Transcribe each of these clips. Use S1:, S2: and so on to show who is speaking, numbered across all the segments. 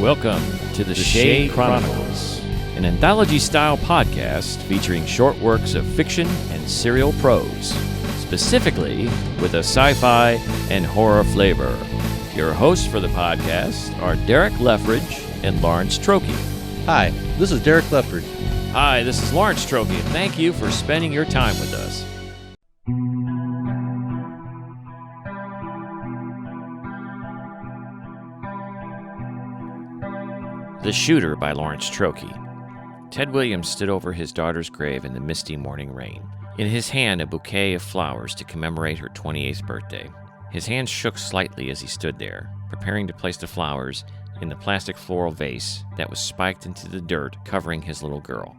S1: Welcome to the Shade Chronicles, an anthology-style podcast featuring short works of fiction and serial prose, specifically with a sci-fi and horror flavor. Your hosts for the podcast are Derek Leffridge and Lawrence Trokey.
S2: Hi, this is Derek Leffridge.
S1: Hi, this is Lawrence Trokey, and thank you for spending your time with us. The Shooter by Lawrence Trokey. Ted Williams stood over his daughter's grave in the misty morning rain. In his hand, a bouquet of flowers to commemorate her 28th birthday. His hand shook slightly as he stood there, preparing to place the flowers in the plastic floral vase that was spiked into the dirt covering his little girl.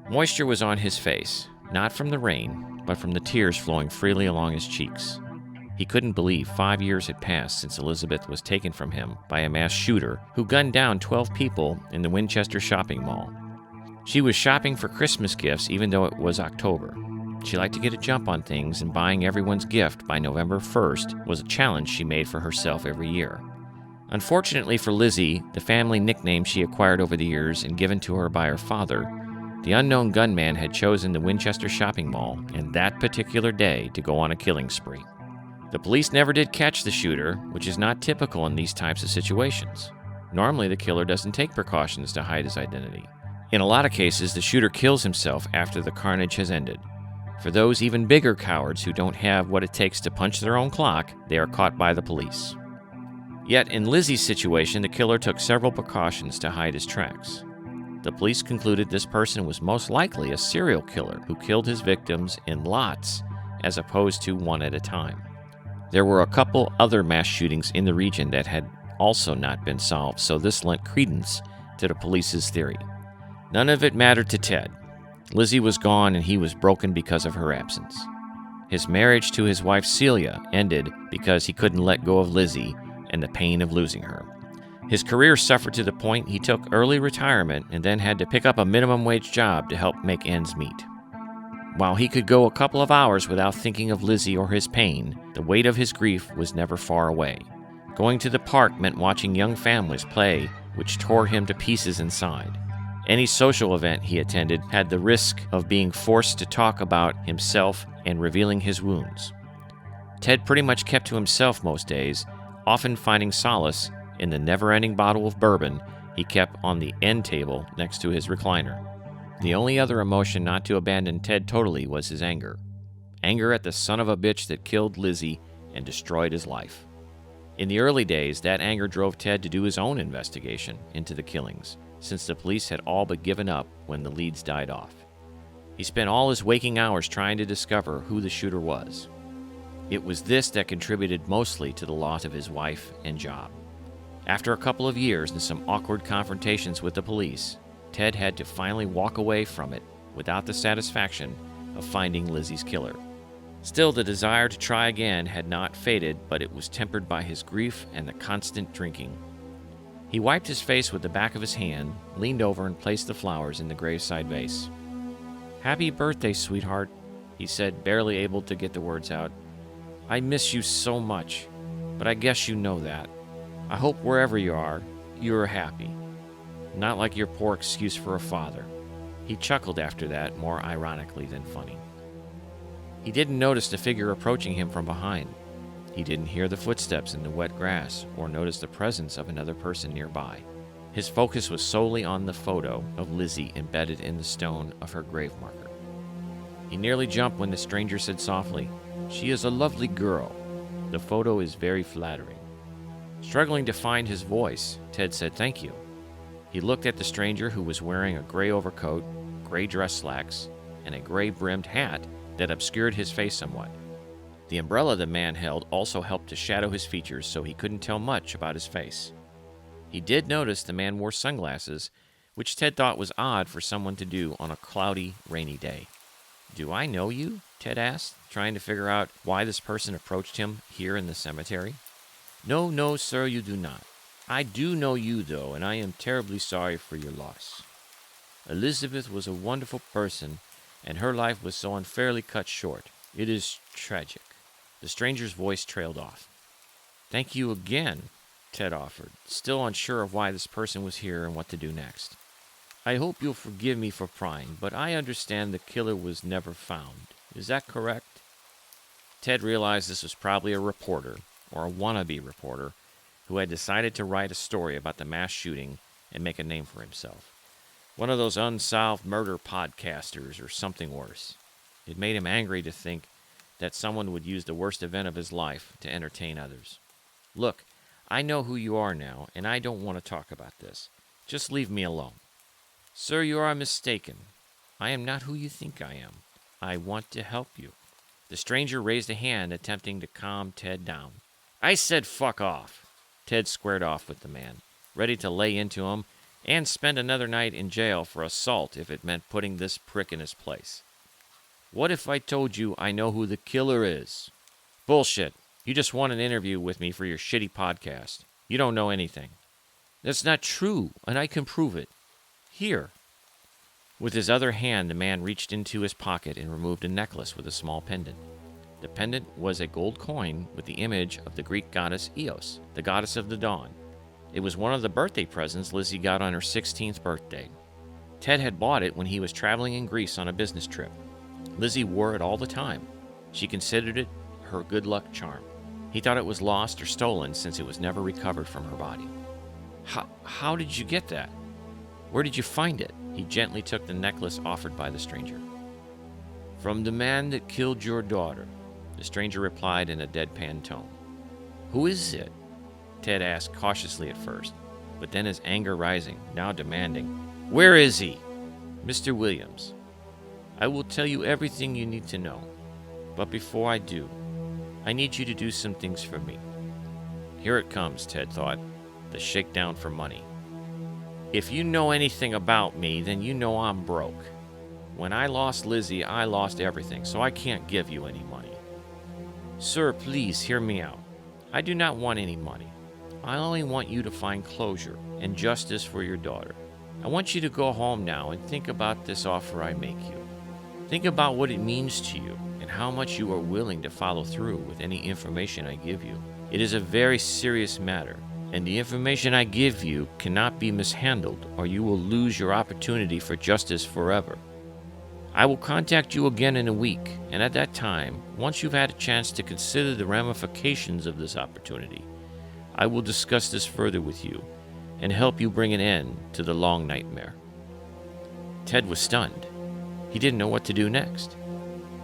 S1: Moisture was on his face, not from the rain, but from the tears flowing freely along his cheeks. He couldn't believe 5 years had passed since Elizabeth was taken from him by a mass shooter who gunned down 12 people in the Winchester shopping mall. She was shopping for Christmas gifts even though it was October. She liked to get a jump on things, and buying everyone's gift by November 1st was a challenge she made for herself every year. Unfortunately for Lizzie, the family nickname she acquired over the years and given to her by her father, the unknown gunman had chosen the Winchester shopping mall and that particular day to go on a killing spree. The police never did catch the shooter, which is not typical in these types of situations. Normally, the killer doesn't take precautions to hide his identity. In a lot of cases, the shooter kills himself after the carnage has ended. For those even bigger cowards who don't have what it takes to punch their own clock, they are caught by the police. Yet, in Lizzie's situation, the killer took several precautions to hide his tracks. The police concluded this person was most likely a serial killer who killed his victims in lots as opposed to one at a time. There were a couple other mass shootings in the region that had also not been solved, so this lent credence to the police's theory. None of it mattered to Ted. Lizzie was gone and he was broken because of her absence. His marriage to his wife Celia ended because he couldn't let go of Lizzie and the pain of losing her. His career suffered to the point he took early retirement and then had to pick up a minimum wage job to help make ends meet. While he could go a couple of hours without thinking of Lizzie or his pain, the weight of his grief was never far away. Going to the park meant watching young families play, which tore him to pieces inside. Any social event he attended had the risk of being forced to talk about himself and revealing his wounds. Ted pretty much kept to himself most days, often finding solace in the never-ending bottle of bourbon he kept on the end table next to his recliner. The only other emotion not to abandon Ted totally was his anger. Anger at the son of a bitch that killed Lizzie and destroyed his life. In the early days, that anger drove Ted to do his own investigation into the killings, since the police had all but given up when the leads died off. He spent all his waking hours trying to discover who the shooter was. It was this that contributed mostly to the loss of his wife and job. After a couple of years and some awkward confrontations with the police, Ted had to finally walk away from it without the satisfaction of finding Lizzie's killer. Still, the desire to try again had not faded, but it was tempered by his grief and the constant drinking. He wiped his face with the back of his hand, leaned over and placed the flowers in the graveside vase. "Happy birthday, sweetheart," he said, barely able to get the words out. "I miss you so much, but I guess you know that. I hope wherever you are, you're happy. Not like your poor excuse for a father." He chuckled after that, more ironically than funny. He didn't notice the figure approaching him from behind. He didn't hear the footsteps in the wet grass or notice the presence of another person nearby. His focus was solely on the photo of Lizzie embedded in the stone of her grave marker. He nearly jumped when the stranger said softly, "She is a lovely girl. The photo is very flattering." Struggling to find his voice, Ted said thank you. He looked at the stranger, who was wearing a gray overcoat, gray dress slacks, and a gray-brimmed hat that obscured his face somewhat. The umbrella the man held also helped to shadow his features, so he couldn't tell much about his face. He did notice the man wore sunglasses, which Ted thought was odd for someone to do on a cloudy, rainy day. "Do I know you?" Ted asked, trying to figure out why this person approached him here in the cemetery. No, sir, you do not. I do know you, though, and I am terribly sorry for your loss. Elizabeth was a wonderful person, and her life was so unfairly cut short. It is tragic." The stranger's voice trailed off. "Thank you again. Ted offered, still unsure of why this person was here and what to do next. I hope you'll forgive me for prying, but I understand the killer was never found. Is that correct? Ted realized this was probably a reporter, or a wannabe reporter, who had decided to write a story about the mass shooting and make a name for himself. One of those unsolved murder podcasters or something worse. It made him angry to think that someone would use the worst event of his life to entertain others. Look, I know who you are now, and I don't want to talk about this. Just leave me alone. Sir, you are mistaken. I am not who you think I am. I want to help you. The stranger raised a hand, attempting to calm Ted down. I said fuck off. Ted squared off with the man, ready to lay into him and spend another night in jail for assault if it meant putting this prick in his place. What if I told you I know who the killer is? Bullshit. You just want an interview with me for your shitty podcast. You don't know anything. That's not true, and I can prove it. Here. With his other hand, the man reached into his pocket and removed a necklace with a small pendant. The pendant was a gold coin with the image of the Greek goddess Eos, the goddess of the dawn. It was one of the birthday presents Lizzie got on her 16th birthday. Ted had bought it when he was traveling in Greece on a business trip. Lizzie wore it all the time. She considered it her good luck charm. He thought it was lost or stolen since it was never recovered from her body. How did you get that? Where did you find it? He gently took the necklace offered by the stranger. From the man that killed your daughter, the stranger replied in a deadpan tone. Who is it? Ted asked cautiously at first, but then his anger rising, now demanding, Where is he? Mr. Williams. I will tell you everything you need to know, but before I do, I need you to do some things for me. Here it comes, Ted thought, the shakedown for money. If you know anything about me, then you know I'm broke. When I lost Lizzie, I lost everything, so I can't give you any money. Sir, please hear me out. I do not want any money. I only want you to find closure and justice for your daughter. I want you to go home now and think about this offer I make you. Think about what it means to you and how much you are willing to follow through with any information I give you. It is a very serious matter, and the information I give you cannot be mishandled or you will lose your opportunity for justice forever. I will contact you again in a week, and at that time, once you've had a chance to consider the ramifications of this opportunity, I will discuss this further with you and help you bring an end to the long nightmare. Ted was stunned. He didn't know what to do next.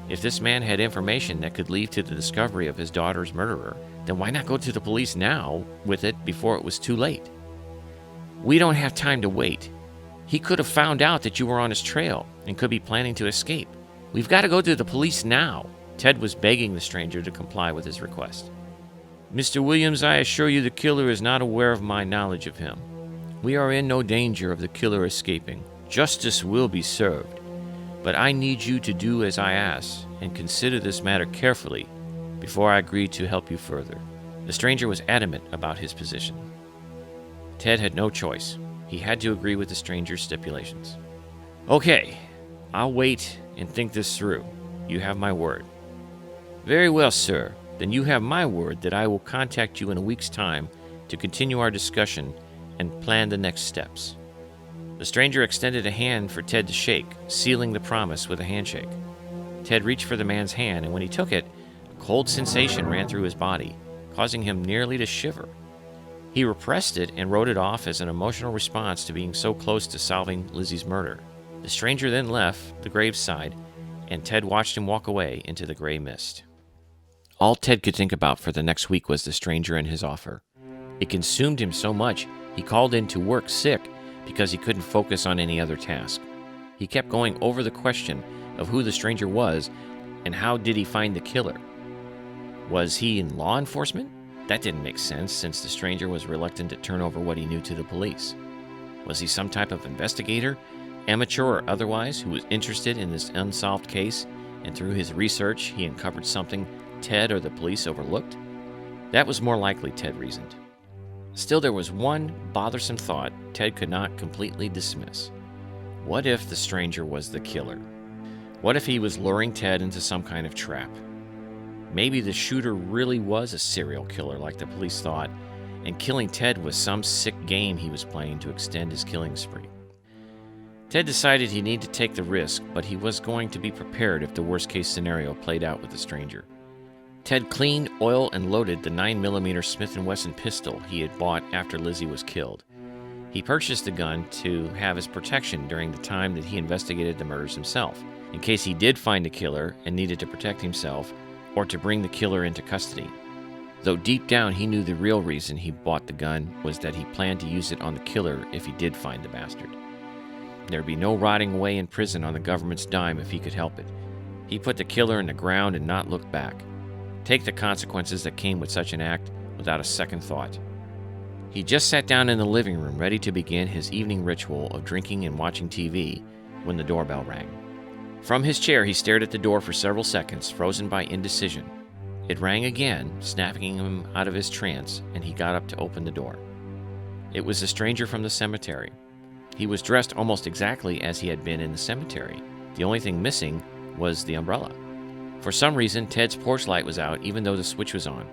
S1: If this man had information that could lead to the discovery of his daughter's murderer, then why not go to the police now with it before it was too late? We don't have time to wait. He could have found out that you were on his trail and could be planning to escape. We've got to go to the police now. Ted was begging the stranger to comply with his request. Mr. Williams, I assure you the killer is not aware of my knowledge of him. We are in no danger of the killer escaping. Justice will be served. But I need you to do as I ask and consider this matter carefully before I agree to help you further. The stranger was adamant about his position. Ted had no choice. He had to agree with the stranger's stipulations. Okay, I'll wait and think this through. You have my word. Very well, sir. Then you have my word that I will contact you in a week's time to continue our discussion and plan the next steps. The stranger extended a hand for Ted to shake, sealing the promise with a handshake. Ted reached for the man's hand, and when he took it, a cold sensation ran through his body, causing him nearly to shiver. He repressed it and wrote it off as an emotional response to being so close to solving Lizzie's murder. The stranger then left the graveside, and Ted watched him walk away into the gray mist. All Ted could think about for the next week was the stranger and his offer. It consumed him so much, he called in to work sick because he couldn't focus on any other task. He kept going over the question of who the stranger was and how did he find the killer. Was he in law enforcement? That didn't make sense since the stranger was reluctant to turn over what he knew to the police. Was he some type of investigator, amateur or otherwise, who was interested in this unsolved case, and through his research he uncovered something Ted or the police overlooked? That was more likely, Ted reasoned. Still, there was one bothersome thought Ted could not completely dismiss. What if the stranger was the killer? What if he was luring Ted into some kind of trap? Maybe the shooter really was a serial killer like the police thought, and killing Ted was some sick game he was playing to extend his killing spree. Ted decided he needed to take the risk, but he was going to be prepared if the worst-case scenario played out with the stranger. Ted cleaned, oiled, and loaded the 9mm Smith & Wesson pistol he had bought after Lizzie was killed. He purchased the gun to have as protection during the time that he investigated the murders himself, in case he did find a killer and needed to protect himself or to bring the killer into custody. Though deep down he knew the real reason he bought the gun was that he planned to use it on the killer if he did find the bastard. There'd be no rotting away in prison on the government's dime if he could help it. He put the killer in the ground and not look back. Take the consequences that came with such an act without a second thought. He just sat down in the living room ready to begin his evening ritual of drinking and watching TV when the doorbell rang. From his chair he stared at the door for several seconds, frozen by indecision. It rang again, snapping him out of his trance, and he got up to open the door. It was a stranger from the cemetery. He was dressed almost exactly as he had been in the cemetery. The only thing missing was the umbrella. For some reason, Ted's porch light was out even though the switch was on.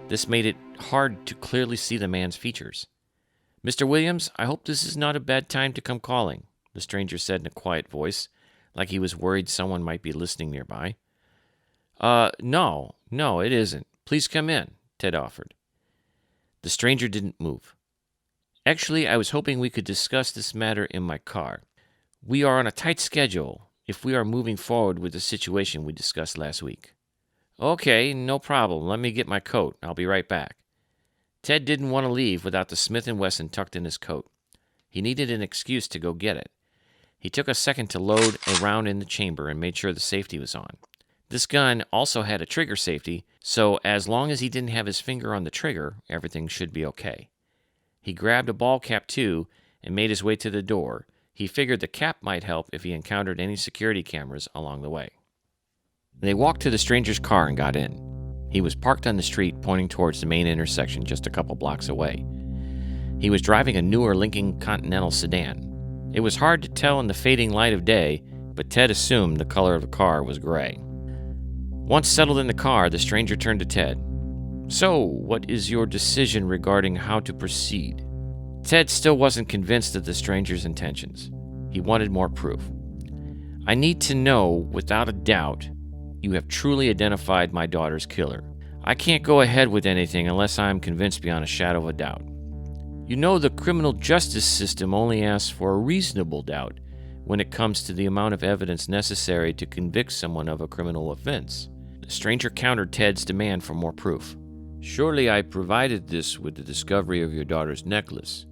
S1: This made it hard to clearly see the man's features. "Mr. Williams, I hope this is not a bad time to come calling," the stranger said in a quiet voice, like he was worried someone might be listening nearby. No, it isn't. Please come in," Ted offered. The stranger didn't move. "Actually, I was hoping we could discuss this matter in my car. We are on a tight schedule if we are moving forward with the situation we discussed last week." "Okay, no problem. Let me get my coat. I'll be right back." Ted didn't want to leave without the Smith & Wesson tucked in his coat. He needed an excuse to go get it. He took a second to load a round in the chamber and made sure the safety was on. This gun also had a trigger safety, so as long as he didn't have his finger on the trigger, everything should be okay. He grabbed a ball cap too and made his way to the door. He figured the cap might help if he encountered any security cameras along the way. They walked to the stranger's car and got in. He was parked on the street pointing towards the main intersection just a couple blocks away. He was driving a newer Lincoln Continental sedan. It was hard to tell in the fading light of day, but Ted assumed the color of the car was gray. Once settled in the car, the stranger turned to Ted. "So, what is your decision regarding how to proceed?" Ted still wasn't convinced of the stranger's intentions. He wanted more proof. "I need to know, without a doubt, you have truly identified my daughter's killer. I can't go ahead with anything unless I am convinced beyond a shadow of a doubt. You know the criminal justice system only asks for a reasonable doubt when it comes to the amount of evidence necessary to convict someone of a criminal offense." The stranger countered Ted's demand for more proof. "Surely I provided this with the discovery of your daughter's necklace."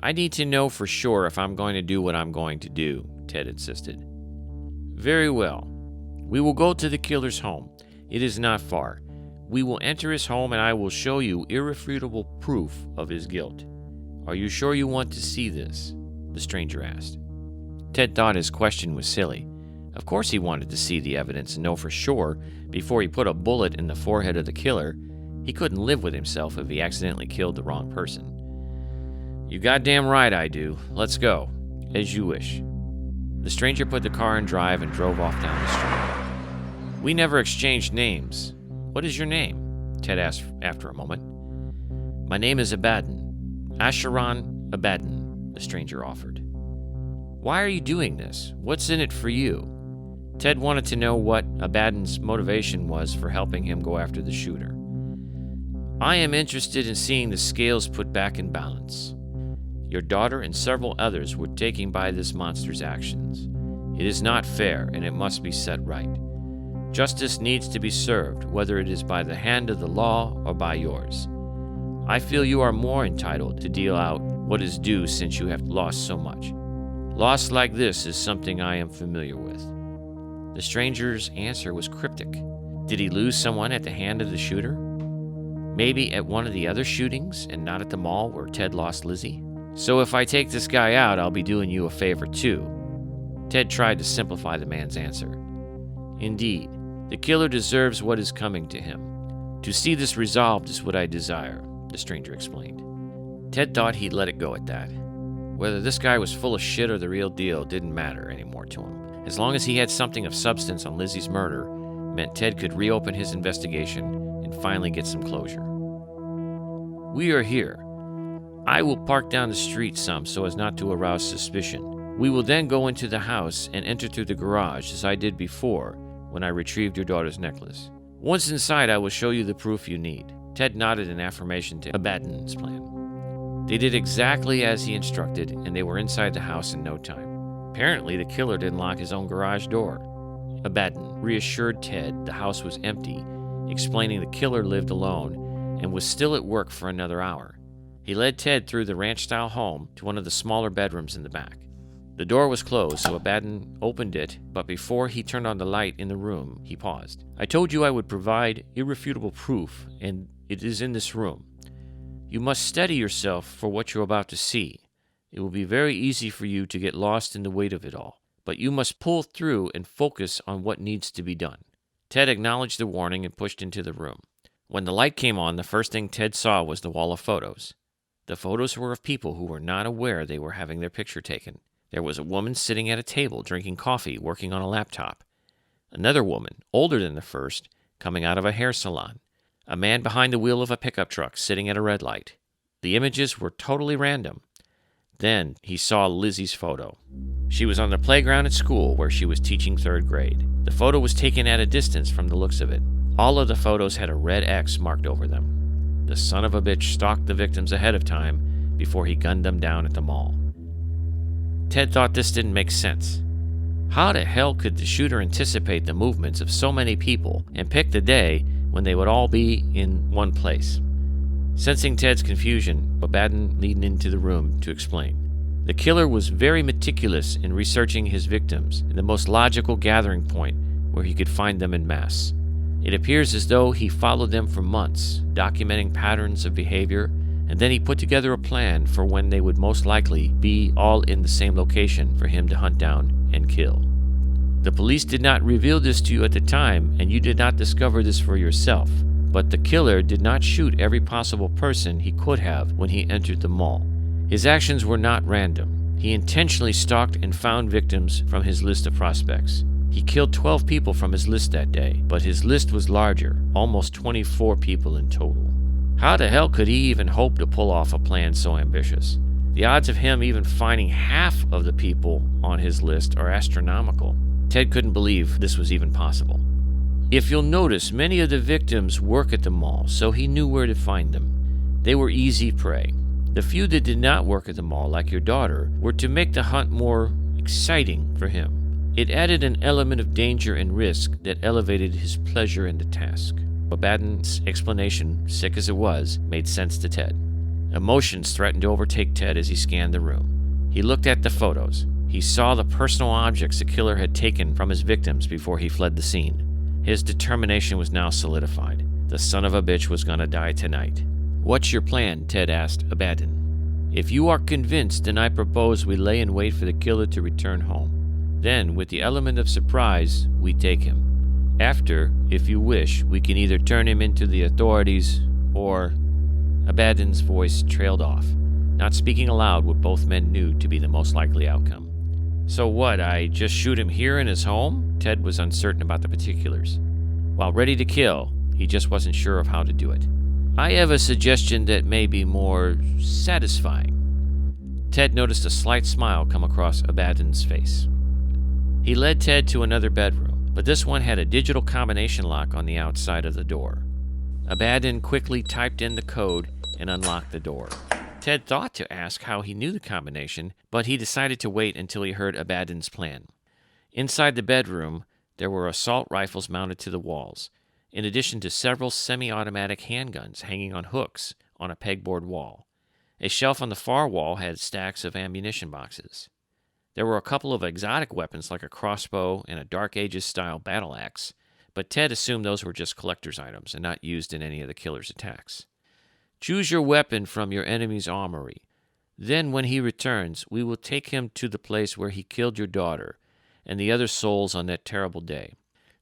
S1: "I need to know for sure if I'm going to do what I'm going to do," Ted insisted. "Very well. We will go to the killer's home. It is not far. We will enter his home and I will show you irrefutable proof of his guilt. Are you sure you want to see this?" the stranger asked. Ted thought his question was silly. Of course he wanted to see the evidence and know for sure before he put a bullet in the forehead of the killer. He couldn't live with himself if he accidentally killed the wrong person. "You goddamn right I do. Let's go. As you wish." The stranger put the car in drive and drove off down the street. "We never exchanged names. What is your name?" Ted asked after a moment. "My name is Abaddon. Asheron Abaddon," the stranger offered. "Why are you doing this? What's in it for you?" Ted wanted to know what Abaddon's motivation was for helping him go after the shooter. "I am interested in seeing the scales put back in balance. Your daughter and several others were taken by this monster's actions. It is not fair, and it must be set right. Justice needs to be served, whether it is by the hand of the law or by yours. I feel you are more entitled to deal out what is due since you have lost so much. Loss like this is something I am familiar with." The stranger's answer was cryptic. Did he lose someone at the hand of the shooter? Maybe at one of the other shootings and not at the mall where Ted lost Lizzie? "So if I take this guy out, I'll be doing you a favor too." Ted tried to simplify the man's answer. "Indeed, the killer deserves what is coming to him. To see this resolved is what I desire," the stranger explained. Ted thought he'd let it go at that. Whether this guy was full of shit or the real deal didn't matter anymore to him. As long as he had something of substance on Lizzie's murder, meant Ted could reopen his investigation and finally get some closure. We are here. I will park down the street some so as not to arouse suspicion. We will then go into the house and enter through the garage as I did before when I retrieved your daughter's necklace. Once inside, I will show you the proof you need." Ted nodded in affirmation to Abaddon's plan. They did exactly as he instructed, and they were inside the house in no time. Apparently, the killer didn't lock his own garage door. Abaddon reassured Ted the house was empty, explaining the killer lived alone and was still at work for another hour. He led Ted through the ranch-style home to one of the smaller bedrooms in the back. The door was closed, so Abaddon opened it, but before he turned on the light in the room, he paused. "I told you I would provide irrefutable proof, and it is in this room. You must steady yourself for what you're about to see. It will be very easy for you to get lost in the weight of it all, but you must pull through and focus on what needs to be done." Ted acknowledged the warning and pushed into the room. When the light came on, the first thing Ted saw was the wall of photos. The photos were of people who were not aware they were having their picture taken. There was a woman sitting at a table drinking coffee, working on a laptop. Another woman, older than the first, coming out of a hair salon. A man behind the wheel of a pickup truck sitting at a red light. The images were totally random. Then he saw Lizzie's photo. She was on the playground at school where she was teaching 3rd grade. The photo was taken at a distance from the looks of it. All of the photos had a red X marked over them. The son of a bitch stalked the victims ahead of time before he gunned them down at the mall. Ted thought this didn't make sense. How the hell could the shooter anticipate the movements of so many people and pick the day when they would all be in one place? Sensing Ted's confusion, Abaddon leaned into the room to explain. The killer was very meticulous in researching his victims and the most logical gathering point where he could find them en masse. It appears as though he followed them for months, documenting patterns of behavior, and then he put together a plan for when they would most likely be all in the same location for him to hunt down and kill. The police did not reveal this to you at the time, and you did not discover this for yourself, but the killer did not shoot every possible person he could have when he entered the mall. His actions were not random. He intentionally stalked and found victims from his list of prospects. He killed 12 people from his list that day, but his list was larger, almost 24 people in total. How the hell could he even hope to pull off a plan so ambitious? The odds of him even finding half of the people on his list are astronomical. Ted couldn't believe this was even possible. If you'll notice, many of the victims work at the mall, so he knew where to find them. They were easy prey. The few that did not work at the mall, like your daughter, were to make the hunt more exciting for him. It added an element of danger and risk that elevated his pleasure in the task. Abaddon's explanation, sick as it was, made sense to Ted. Emotions threatened to overtake Ted as he scanned the room. He looked at the photos. He saw the personal objects the killer had taken from his victims before he fled the scene. His determination was now solidified. The son of a bitch was gonna die tonight. "What's your plan?" Ted asked Abaddon. "If you are convinced, then I propose we lay in wait for the killer to return home. Then, with the element of surprise, we take him. After, if you wish, we can either turn him into the authorities or..." Abaddon's voice trailed off, not speaking aloud what both men knew to be the most likely outcome. "So what, I just shoot him here in his home?" Ted was uncertain about the particulars. While ready to kill, he just wasn't sure of how to do it. "I have a suggestion that may be more satisfying." Ted noticed a slight smile come across Abaddon's face. He led Ted to another bedroom, but this one had a digital combination lock on the outside of the door. Abaddon quickly typed in the code and unlocked the door. Ted thought to ask how he knew the combination, but he decided to wait until he heard Abaddon's plan. Inside the bedroom, there were assault rifles mounted to the walls, in addition to several semi-automatic handguns hanging on hooks on a pegboard wall. A shelf on the far wall had stacks of ammunition boxes. There were a couple of exotic weapons like a crossbow and a Dark Ages-style battle axe, but Ted assumed those were just collector's items and not used in any of the killer's attacks. "Choose your weapon from your enemy's armory. Then, when he returns, we will take him to the place where he killed your daughter and the other souls on that terrible day.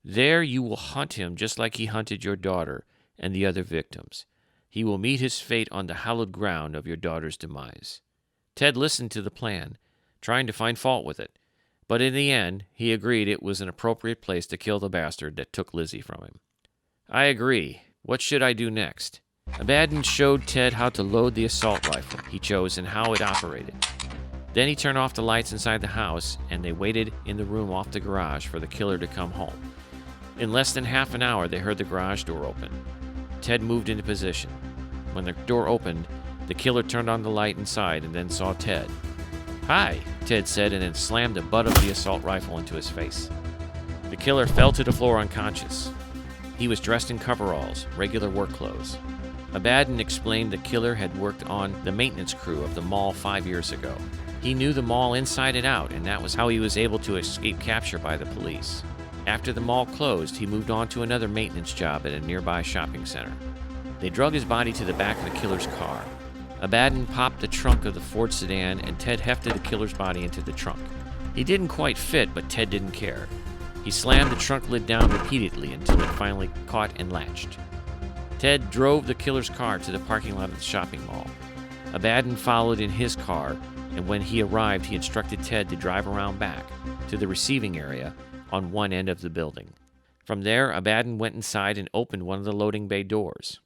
S1: There you will hunt him just like he hunted your daughter and the other victims. He will meet his fate on the hallowed ground of your daughter's demise." Ted listened to the plan, trying to find fault with it, but in the end, he agreed it was an appropriate place to kill the bastard that took Lizzie from him. "I agree. What should I do next?" Abaddon showed Ted how to load the assault rifle he chose and how it operated. Then he turned off the lights inside the house, and they waited in the room off the garage for the killer to come home. In less than half an hour, they heard the garage door open. Ted moved into position. When the door opened, the killer turned on the light inside and then saw Ted. "Hi," Ted said, and then slammed the butt of the assault rifle into his face. The killer fell to the floor unconscious. He was dressed in coveralls, regular work clothes. Abaddon explained the killer had worked on the maintenance crew of the mall 5 years ago. He knew the mall inside and out, and that was how he was able to escape capture by the police. After the mall closed, he moved on to another maintenance job at a nearby shopping center. They drug his body to the back of the killer's car. Abaddon popped the trunk of the Ford sedan, and Ted hefted the killer's body into the trunk. He didn't quite fit, but Ted didn't care. He slammed the trunk lid down repeatedly until it finally caught and latched. Ted drove the killer's car to the parking lot of the shopping mall. Abaddon followed in his car, and when he arrived, he instructed Ted to drive around back to the receiving area on one end of the building. From there, Abaddon went inside and opened one of the loading bay doors.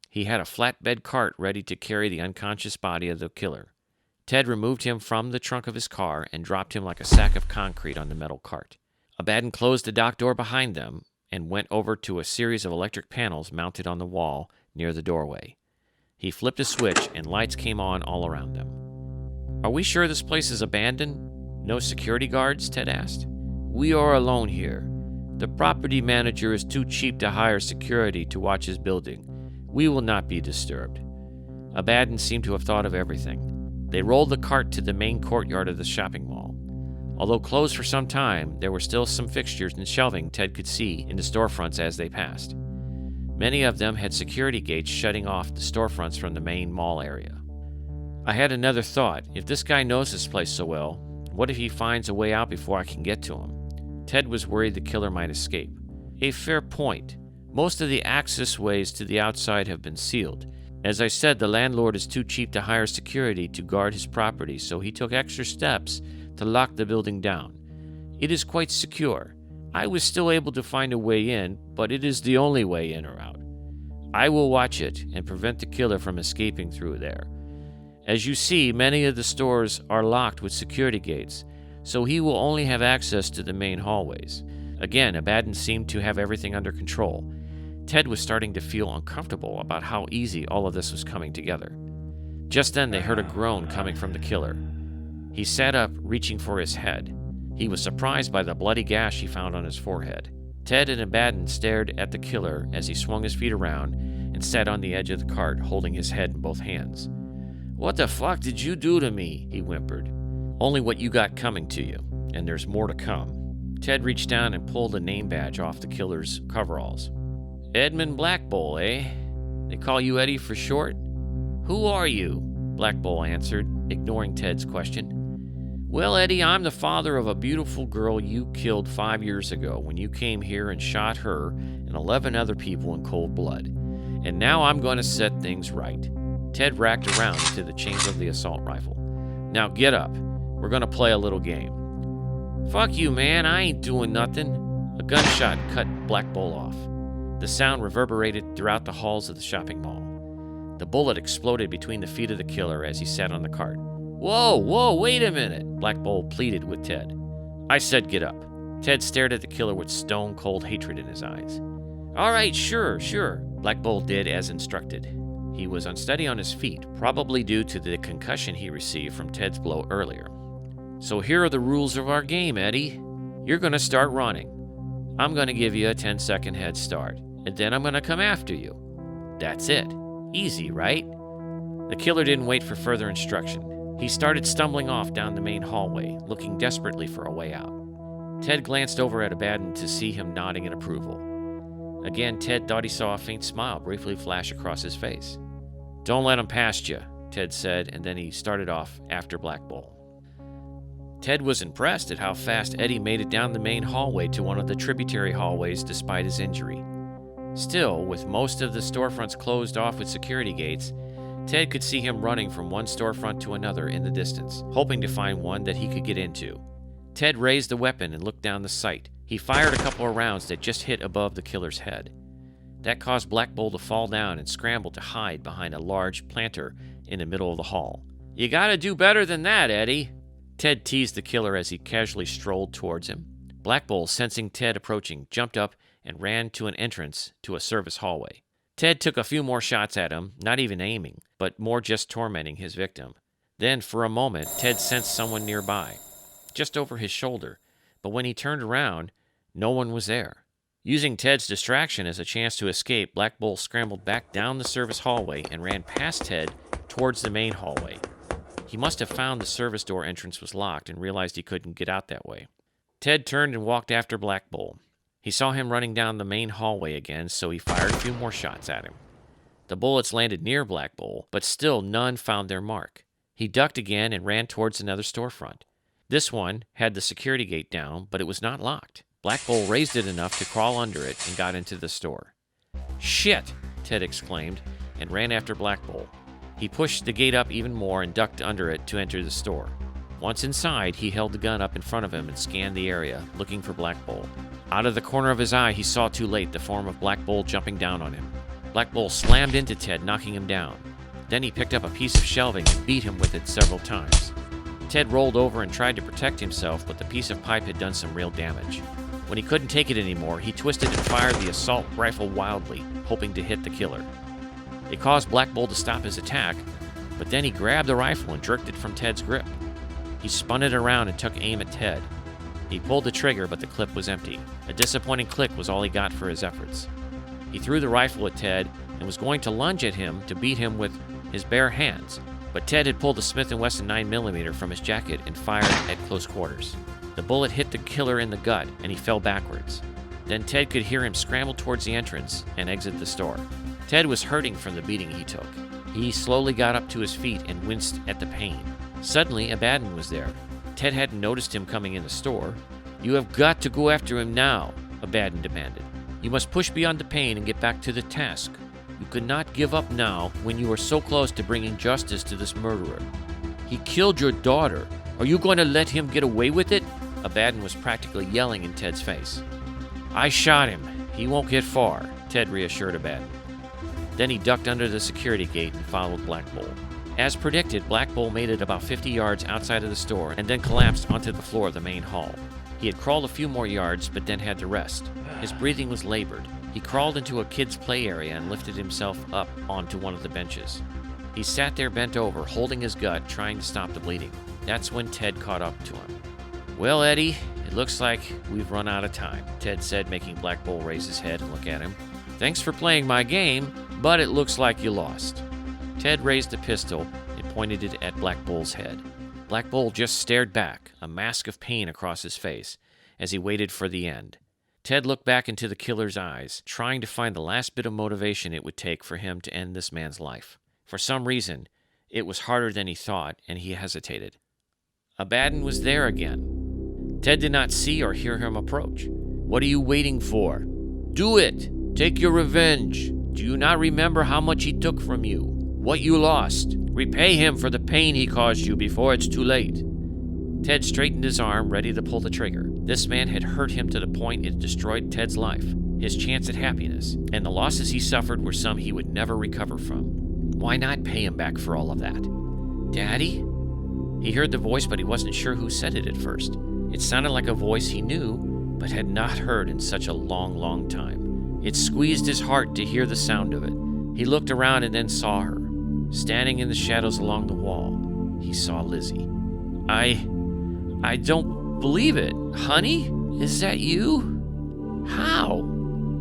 S1: He had a flatbed cart ready to carry the unconscious body of the killer. Ted removed him from the trunk of his car and dropped him like a sack of concrete on the metal cart. Abaddon closed the dock door behind them and went over to a series of electric panels mounted on the wall near the doorway. He flipped a switch and lights came on all around them. "Are we sure this place is abandoned? No security guards?" Ted asked. "We are alone here. The property manager is too cheap to hire security to watch his building. We will not be disturbed." Abaddon seemed to have thought of everything. They rolled the cart to the main courtyard of the shopping mall. Although closed for some time, there were still some fixtures and shelving Ted could see in the storefronts as they passed. Many of them had security gates shutting off the storefronts from the main mall area. I had another thought. If this guy knows this place so well, what if he finds a way out before I can get to him? Ted was worried the killer might escape. A fair point. Most of the access ways to the outside have been sealed. As I said, the landlord is too cheap to hire security to guard his property, so he took extra steps to lock the building down. It is quite secure. I was still able to find a way in, but it is the only way in or out. I will watch it and prevent the killer from escaping through there. As you see, many of the stores are locked with security gates, so he will only have access to the main hallways. Again, Abaddon seemed to have everything under control. Ted was starting to feel uncomfortable about how easy all of this was coming together. Just then, they heard a groan coming from the killer. He sat up, reaching for his head. He was surprised by the bloody gash he found on his forehead. Ted and Abaddon stared at the killer as he swung his feet around and sat on the edge of the cart, holding his head in both hands. "What the fuck did you do to me?" he whimpered. "Only what you got coming to you, and there's more to come." Ted reached down and pulled a name badge off the killer's coveralls. "Edmund Black Bull, eh? They call you Eddie for short?" "Who are you?" Black Bull answered, ignoring Ted's question. "Well, Eddie, I'm the father of a beautiful girl you killed 5 years ago when you came here and shot her and 11 other people in cold blood. And now I'm going to set things right." Ted racked around into the chamber of the assault rifle. "Now get up. We're going to play a little game." "Fuck you, man. I ain't doing nothing." A gunshot cut Black Bull off. The sound reverberated throughout the halls of the shopping mall. The bullet exploded between the feet of the killer as he sat on the cart. Whoa, wait a minute," Black Bull pleaded with Ted. "I said get up." Ted stared at the killer with stone-cold hatred in his eyes. "All right, sure. Black Bull did as instructed. He was unsteady on his feet, probably due to the concussion he received from Ted's blow earlier. "So here are the rules of our game, Eddie. You're going to start running. I'm going to give you a 10-second head start, and then I'm going to come after you. That's it. Easy, right?" The killer didn't wait for further instruction. He started stumbling off down the main hallway, looking desperately for a way out. Ted glanced over at Abaddon to see him nodding in approval. Again, Ted thought he saw a faint smile briefly flash across his face. "Don't let him past you," Ted said, and then he started off after Black Bull. Ted was impressed at how fast Eddie made it down the main hallway to one of the tributary hallways despite his injury. Still, with most of the storefronts closed off with security gates, Ted could see him running from one storefront to another in the distance, hoping to find one that he could get into. Ted raised the weapon and looked down the sight. He fired a couple of rounds that just hit above the killer's head. That caused Black Bull to fall down and scramble to hide behind a large planter in the middle of the hall. "You gotta do better than that, Eddie." Ted teased the killer as he casually strolled towards him. Black Bull, sensing Ted approaching, jumped up and ran to an entrance to a service hallway. Ted took a few more shots at him, not even aiming, but more just tormenting his victim. Then, for a moment, Ted sensed someone nearby, just over his shoulder, but when he turned around, no one was there. Using Ted's distraction as a chance to escape, Black Bull scrambled back down the service hallway and ran past Ted towards the main hallway. He must have found the service door entrance was locked and realized he couldn't get out that way. Ted turned and walked after Black Bull. He saw him running down the main hallway again, so he fired a few more shots at him. The bullets landed near Black Bull, but still none found their mark. He ducked again and ran towards another storefront. This one had the security gate down, but it was not locked. Black Bull raised it enough to crawl under it and got into the store. "Shit!" Ted exclaimed and ran after Black Bull. He pushed the gate up even more and ducked under it to enter the store. Once inside, he held the gun up in front of him and scanned the area, looking for Black Bull. Out of the corner of his eye, he saw too late the form of Black Bull jumping down on him. Black Bull slammed into Ted, knocking him down. Then he picked up a piece of shelving and beat him with it several times. Ted rolled over and tried to protect himself, but the piece of pipe had done some real damage. When he couldn't take it anymore, he twisted and fired the assault rifle wildly, hoping to hit the killer. It caused Black Bull to stop his attack, but then he grabbed the rifle and jerked it from Ted's grip. He spun it around and took aim at Ted. He pulled the trigger, but the clip was empty. A disappointing click was all he got for his efforts. He threw the rifle at Ted and was going to lunge at him to beat him with his bare hands, but Ted had pulled the Smith & Wesson 9mm from his jacket and fired at close quarters. The bullet hit the killer in the gut, and he fell backwards. Then Ted could hear him scramble towards the entrance and exit the store. Ted was hurting from the beating he took. He slowly got up to his feet and winced at the pain. Suddenly, Abaddon was there. Ted hadn't noticed him coming in the store. "You have got to go after him now," Abaddon demanded. "You must push beyond the pain and get back to the task. You cannot give up now when you are so close to bringing justice to this murderer. He killed your daughter. Are you going to let him get away with it?" Abaddon was practically yelling in Ted's face. "I shot him. He won't get far," Ted reassured Abaddon. Then he ducked under the security gate and followed Black Bull. As predicted, Black Bull made it about 50 yards outside of the store and then collapsed onto the floor of the main hall. He had crawled a few more yards, but then had to rest. His breathing was labored. He crawled into a kid's play area and lifted himself up onto one of the benches. He sat there bent over, holding his gut, trying to stop the bleeding. That's when Ted caught up to him. "Well, Eddie, it looks like we've run out of time," Ted said, making Black Bull raise his head and look at him. "Thanks for playing my game, but it looks like you lost." Ted raised a pistol and pointed it at Black Bull's head. Black Bull just stared back, a mask of pain across his face, as he waited for the end. Ted looked back into the killer's eyes, trying to find the last bit of motivation it would take for him to end this man's life. For some reason, it was harder than he thought, and he hesitated. Abaddon was there again. Ted did not see or hear him approach. "What are you waiting for? Do it! Take your revenge! Do you not remember how much he took from you? What you lost? Repay him for the pain he caused you before it's too late." Ted straightened his arm, ready to pull the trigger. This man had hurt him to the point it destroyed Ted's life, his chance at happiness, and the losses he suffered were some he would never recover from. Why not pay him back for all of that? "Daddy?" He heard the voice, but he wasn't sure who said it at first. It sounded like a voice he knew, but had not heard in such a long, long time. It squeezed his heart to hear the sound of it. He looked around and then saw her. Standing in the shadows along the wall, he saw Lizzie. I don't believe it. Honey? Is that you? How?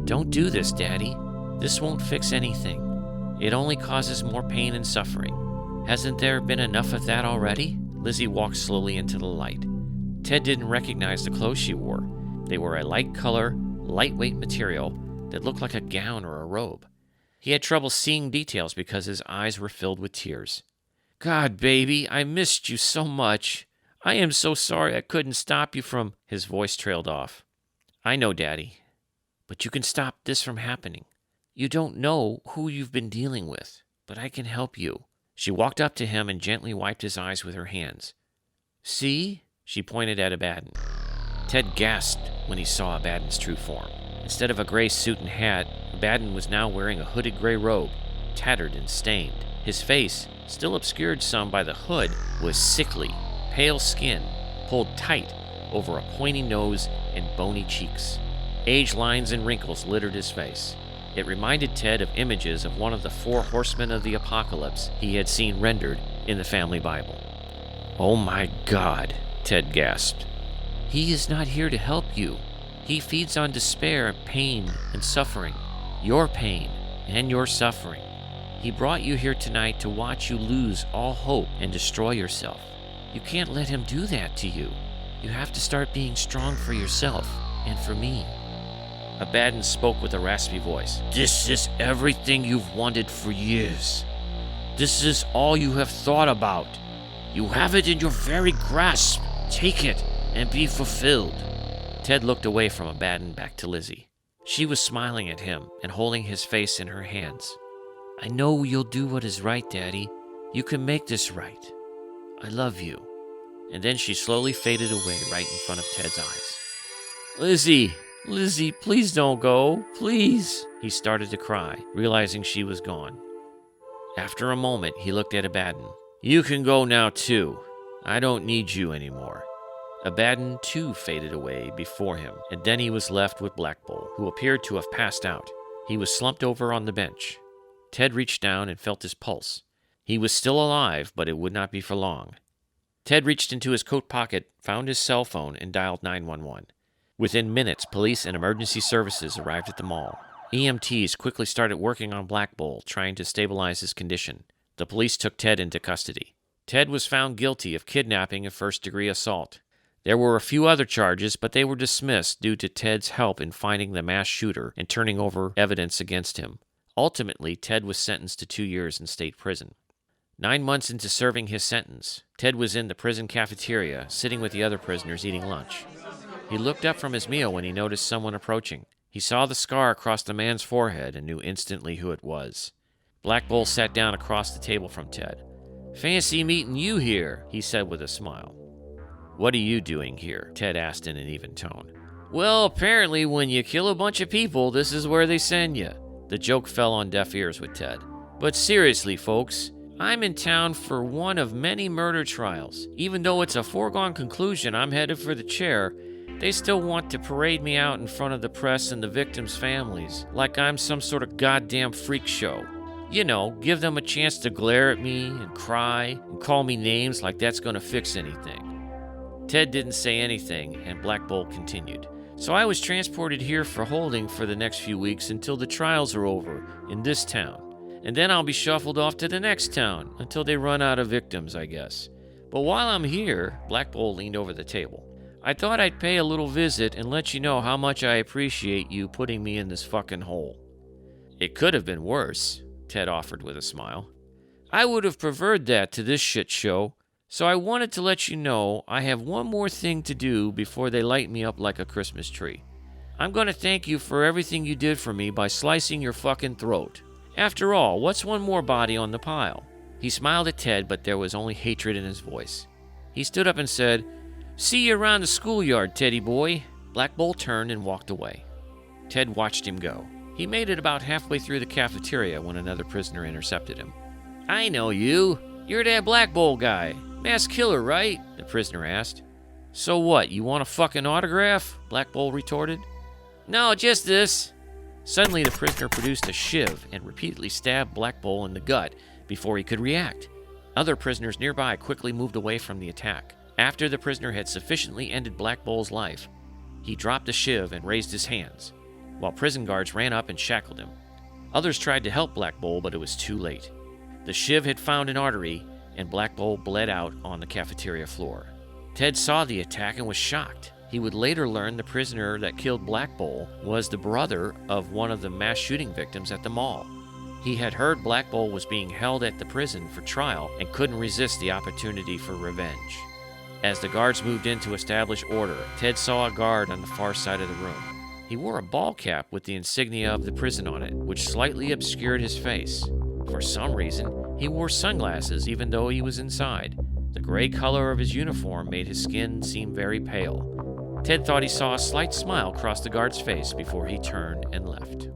S1: Don't do this, Daddy. This won't fix anything. It only causes more pain and suffering. Hasn't there been enough of that already? Lizzie walked slowly into the light. Ted didn't recognize the clothes she wore. They were a light color, lightweight material that looked like a gown or a robe. He had trouble seeing details because his eyes were filled with tears. "God, baby, I missed you so much. I am so sorry I couldn't stop you from..." His voice trailed off. "I know, Daddy, but you can stop this from happening. You don't know who you've been dealing with, but I can help you." She walked up to him and gently wiped his eyes with her hands. "See?" She pointed at Abaddon. Ted gasped when he saw Abaddon's true form. Instead of a gray suit and hat, Abaddon was now wearing a hooded gray robe, tattered and stained. His face, still obscured some by the hood, was sickly, pale skin, pulled tight over a pointy nose and bony cheeks. Age lines and wrinkles littered his face. It reminded Ted of images of one of the 4 horsemen of the apocalypse he had seen rendered in the family Bible. "Oh my God," Ted gasped. "He is not here to help you. He feeds on despair, pain, and suffering. Your pain and your suffering. He brought you here tonight to watch you lose all hope and destroy yourself. You can't let him do that to you. You have to start being strong for yourself and for me." Abaddon spoke with a raspy voice. "This is everything you've wanted for years. This is all you have thought about. You have it in your very grasp. Take it and be fulfilled." Ted looked away from Abaddon back to Lizzie. She was smiling at him and holding his face in her hands. "I know you'll do what is right, Daddy. You can make this right. I love you." And then she slowly faded away right in front of Ted's eyes. Lizzie, please don't go, please." He started to cry, realizing she was gone. After a moment, he looked at Abaddon. "You can go now, too. I don't need you anymore." Abaddon, too, faded away before him, and then he was left with Black Bull, who appeared to have passed out. He was slumped over on the bench. Ted reached down and felt his pulse. He was still alive, but it would not be for long. Ted reached into his coat pocket, found his cell phone, and dialed 911. Within minutes, police and emergency services arrived at the mall. EMTs quickly started working on Black Bull, trying to stabilize his condition. The police took Ted into custody. Ted was found guilty of kidnapping and first-degree assault. There were a few other charges, but they were dismissed due to Ted's help in finding the mass shooter and turning over evidence against him. Ultimately, Ted was sentenced to 2 years in state prison. 9 months into serving his sentence, Ted was in the prison cafeteria, sitting with the other prisoners eating lunch. He looked up from his meal when he noticed someone approaching. He saw the scar across the man's forehead and knew instantly who it was. Black Bull sat down across the table from Ted. "Fancy meeting you here," he said with a smile. "What are you doing here?" Ted asked in an even tone. "Well, apparently when you kill a bunch of people, this is where they send you." The joke fell on deaf ears with Ted. "But seriously, folks, I'm in town for one of many murder trials. Even though it's a foregone conclusion I'm headed for the chair, they still want to parade me out in front of the press and the victims' families, like I'm some sort of goddamn freak show. You know, give them a chance to glare at me and cry and call me names like that's gonna fix anything." Ted didn't say anything, and Black Bull continued. "So I was transported here for holding for the next few weeks until the trials are over in this town. And then I'll be shuffled off to the next town until they run out of victims, I guess. But while I'm here," Black Bull leaned over the table, "I thought I'd pay a little visit and let you know how much I appreciate you putting me in this fucking hole." "It could have been worse," Ted offered with a smile. "I would have preferred that to this shit show. So I wanted to let you know I have one more thing to do before they light me up like a Christmas tree. I'm going to thank you for everything you did for me by slicing your fucking throat. After all, what's one more body on the pile?" He smiled at Ted, but there was only hatred in his voice. He stood up and said, "See you around the schoolyard, Teddy boy." Black Bull turned and walked away. Ted watched him go. He made it about halfway through the cafeteria when another prisoner intercepted him. "I know you. You're that Black Bull guy. Mass killer, right?" the prisoner asked. "So what, you want a fucking autograph?" Black Bull retorted. "No, just this." Suddenly, the prisoner produced a shiv and repeatedly stabbed Black Bull in the gut before he could react. Other prisoners nearby quickly moved away from the attack. After the prisoner had sufficiently ended Black Bull's life, he dropped the shiv and raised his hands, while prison guards ran up and shackled him. Others tried to help Black Bull, but it was too late. The shiv had found an artery, and Black Bull bled out on the cafeteria floor. Ted saw the attack and was shocked. He would later learn the prisoner that killed Black Bull was the brother of one of the mass shooting victims at the mall. He had heard Black Bull was being held at the prison for trial and couldn't resist the opportunity for revenge. As the guards moved in to establish order, Ted saw a guard on the far side of the room. He wore a ball cap with the insignia of the prison on it, which slightly obscured his face. For some reason, he wore sunglasses even though he was inside. The gray color of his uniform made his skin seem very pale. Ted thought he saw a slight smile cross the guard's face before he turned and left.